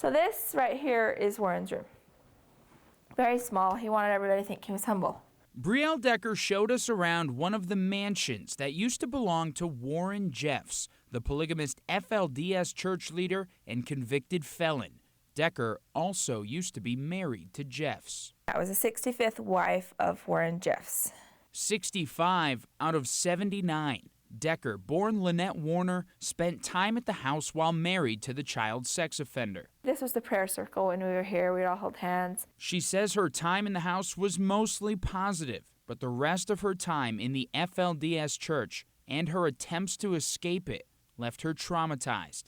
So this right here is Warren's room. Very small. He wanted everybody to think he was humble. Brielle Decker showed us around one of the mansions that used to belong to Warren Jeffs, the polygamist FLDS church leader and convicted felon. Decker also used to be married to Jeffs. I was the 65th wife of Warren Jeffs. 65 out of 79. Decker, born Lynette Warner, spent time at the house while married to the child sex offender. This was the prayer circle when we were here. We'd all hold hands. She says her time in the house was mostly positive, but the rest of her time in the FLDS church and her attempts to escape it left her traumatized.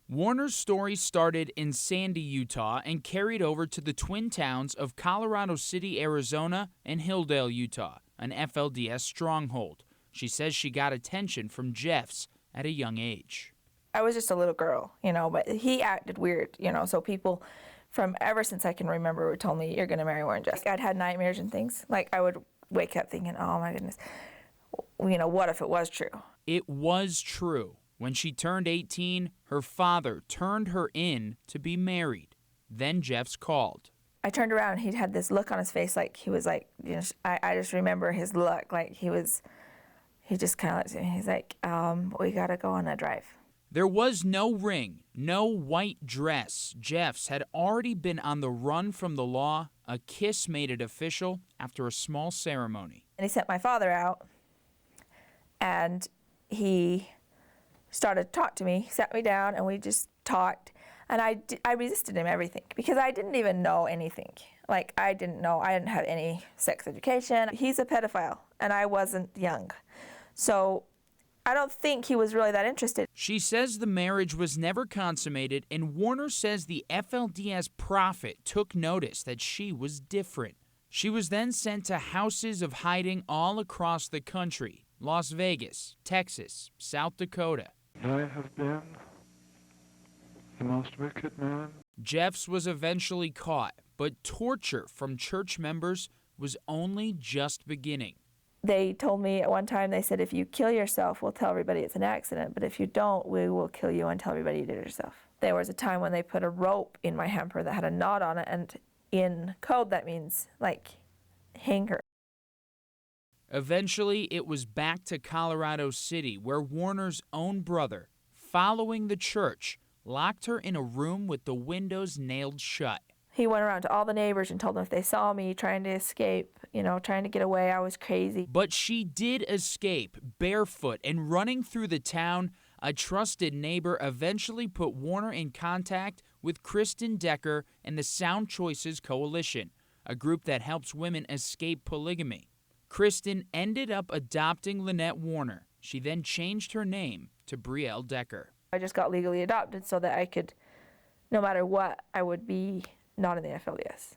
Warner's story started in Sandy, Utah, and carried over to the twin towns of Colorado City, Arizona, and Hildale, Utah, an FLDS stronghold. She says she got attention from Jeffs at a young age. I was just a little girl, but he acted weird, so people from ever since I can remember told me, you're going to marry Warren Jeffs. I'd had nightmares and things. Like, I would wake up thinking, oh my goodness, what if it was true? It was true. When she turned 18, her father turned her in to be married. Then Jeffs called. I turned around and he had this look on his face like he was like, I just remember his look like he just kind of looked at me. He's like, we got to go on a drive. There was no ring, no white dress. Jeffs had already been on the run from the law. A kiss made it official after a small ceremony. And he sent my father out, and he started to talk to me. He sat me down, and we just talked. And I resisted him everything because I didn't even know anything. Like, I didn't have any sex education. He's a pedophile, and I wasn't young. So I don't think he was really that interested. She says the marriage was never consummated, and Warner says the FLDS prophet took notice that she was different. She was then sent to houses of hiding all across the country: Las Vegas, Texas, South Dakota. I have been the most wicked man. Jeffs was eventually caught, but torture from church members was only just beginning. They told me at one time, they said, if you kill yourself, we'll tell everybody it's an accident, but if you don't, we will kill you and tell everybody you did it yourself. There was a time when they put a rope in my hamper that had a knot on it, and in code that means, like, hang her. Eventually, it was back to Colorado City, where Warner's own brother, following the church, locked her in a room with the windows nailed shut. He went around to all the neighbors and told them if they saw me trying to escape, trying to get away, I was crazy. But she did escape, barefoot and running through the town. A trusted neighbor eventually put Warner in contact with Kristen Decker and the Sound Choices Coalition, a group that helps women escape polygamy. Kristen ended up adopting Lynette Warner. She then changed her name to Brielle Decker. I just got legally adopted so that I could, no matter what, I would be not in the FLDS.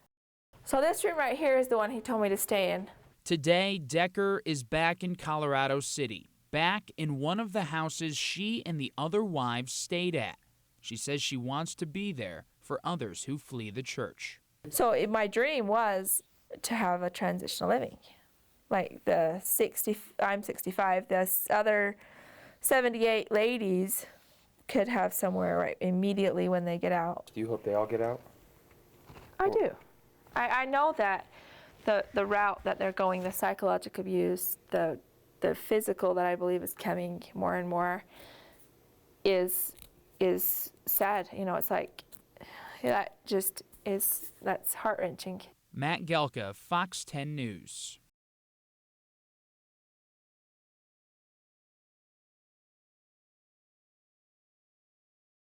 So this room right here is the one he told me to stay in. Today, Decker is back in Colorado City, back in one of the houses she and the other wives stayed at. She says she wants to be there for others who flee the church. So my dream was to have a transitional living. Like I'm 65, the other 78 ladies could have somewhere right immediately when they get out. Do you hope they all get out? I do. I know that the route that they're going, the psychological abuse, the physical that I believe is coming more and more is sad. It's like, that's heart-wrenching. Matt Galka, Fox 10 News.